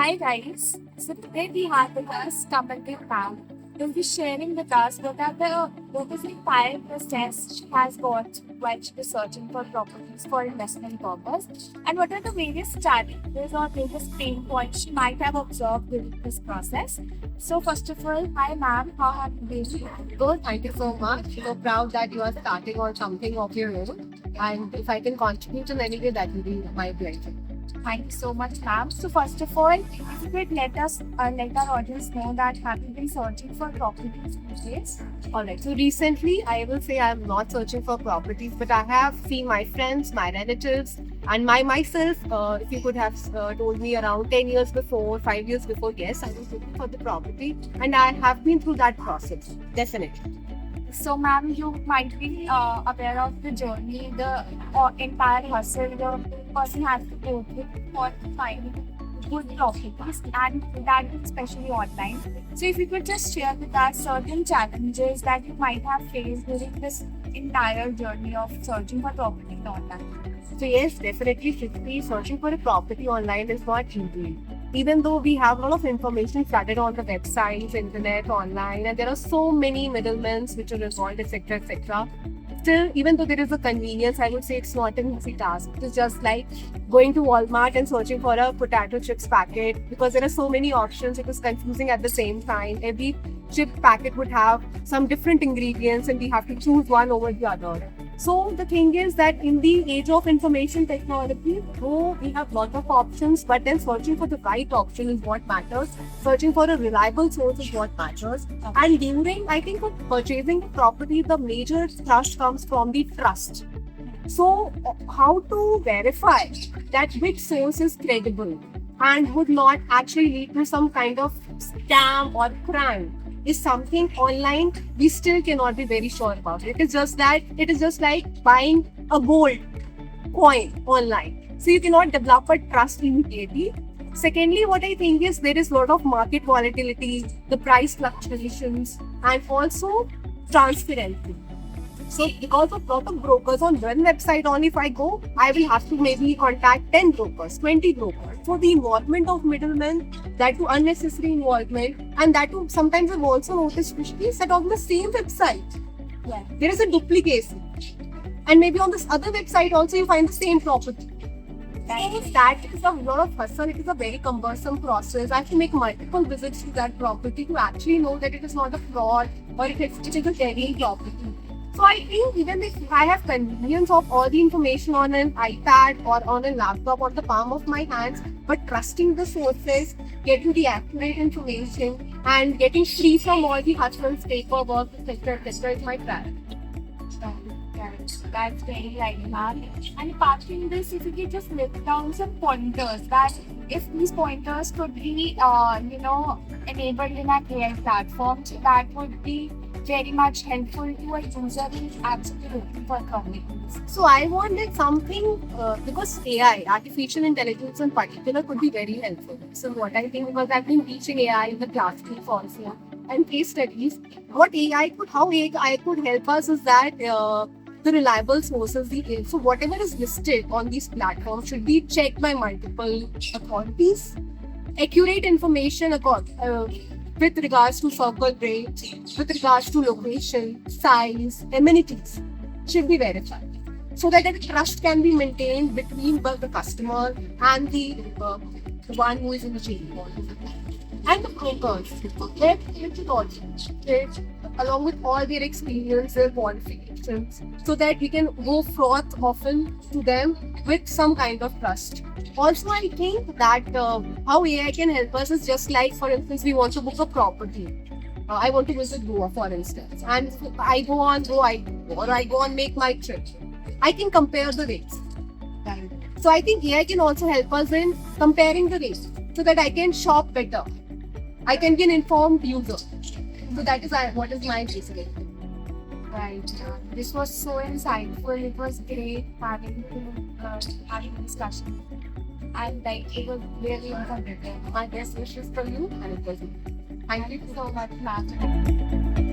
Hi guys, so today we have with us Kamaldeep ma'am. Will be sharing with us what is the entire process she has got while she was searching for properties for investment purpose, and what are the various challenges or various pain points she might have observed during this process. So first of all, hi ma'am, how have you been? Good, thank you so much. So proud that you are starting on something of your own. And if I can contribute in any way, that will be my pleasure. Thank you so much, ma'am. So first of all, if you could let our audience know that have you been searching for properties these days? Alright, so recently I will say I'm not searching for properties, but I have seen my friends, my relatives, and myself. If you could have told me around 10 years before, 5 years before, yes, I was looking for the property, and I have been through that process, definitely. So, ma'am, you might be aware of the journey, the entire hustle the person has to go through for finding good properties, and that is especially online. So, if you could just share with us certain challenges that you might have faced during this entire journey of searching for properties online. So yes, definitely, Shruti, searching for a property online is not easy. Even though we have a lot of information flooded on the websites, internet, online, and there are so many middlemen which are involved, etc., etc. Still, even though there is a convenience, I would say it's not an easy task. It's just like going to Walmart and searching for a potato chips packet because there are so many options. It was confusing at the same time. Every chip packet would have some different ingredients, and we have to choose one over the other. So the thing is that in the age of information technology, though we have lot of options, but then searching for the right option is what matters. Searching for a reliable source is what matters. And during, I think, for purchasing a property, the major thrust comes from the trust. So, how to verify that which source is credible and would not actually lead to some kind of scam or crime is something online we still cannot be very sure about. It is just like buying a gold coin online. So you cannot develop a trust immediately. Secondly, what I think is there is a lot of market volatility, the price fluctuations, and also transparency. So because of lot of brokers on one website only, if I go, I will have to maybe contact 10 brokers, 20 brokers. So the involvement of middlemen, that to unnecessary involvement, and that to sometimes I've also noticed especially that on the same website, Yeah. there is a duplication. And maybe on this other website also you find the same property. So that is a lot of hustle. It is a very cumbersome process. I have to make multiple visits to that property to actually know that it is not a fraud or it is a genuine property. So I think even if I have convenience of all the information on an iPad or on a laptop on the palm of my hands, but trusting the sources, getting the accurate information, and getting free from all the hustles, paperwork, etc., is my priority. That's very right, ma'am. And apart from this, if you could just list down some pointers that if these pointers could be, enabled in an AI platform, so that would be very much helpful to a user who is actually looking for properties. So I wanted something because AI, artificial intelligence in particular, could be very helpful. So what I think, because I've been teaching AI in the classrooms also and case studies, how AI could help us is that the reliable sources, so whatever is listed on these platforms should be checked by multiple authorities. Accurate information with regards to circle rate, with regards to location, size, amenities should be verified so that the trust can be maintained between both the customer and the one who is in the chain. And the brokers, they should also check along with all their experience, their qualifications, so that we can go forth often to them with some kind of trust. Also, I think that how AI can help us is just like, for instance, we want to book a property. I want to visit Goa, for instance, and I go on or I go on Make My Trip. I can compare the rates. So I think AI can also help us in comparing the rates so that I can shop better. I can be an informed user. So that is what is my basic. Right. This was so insightful. It was great having having a discussion. And like it was really informative. My best wishes for you and it was. Thank you so much, ma'am.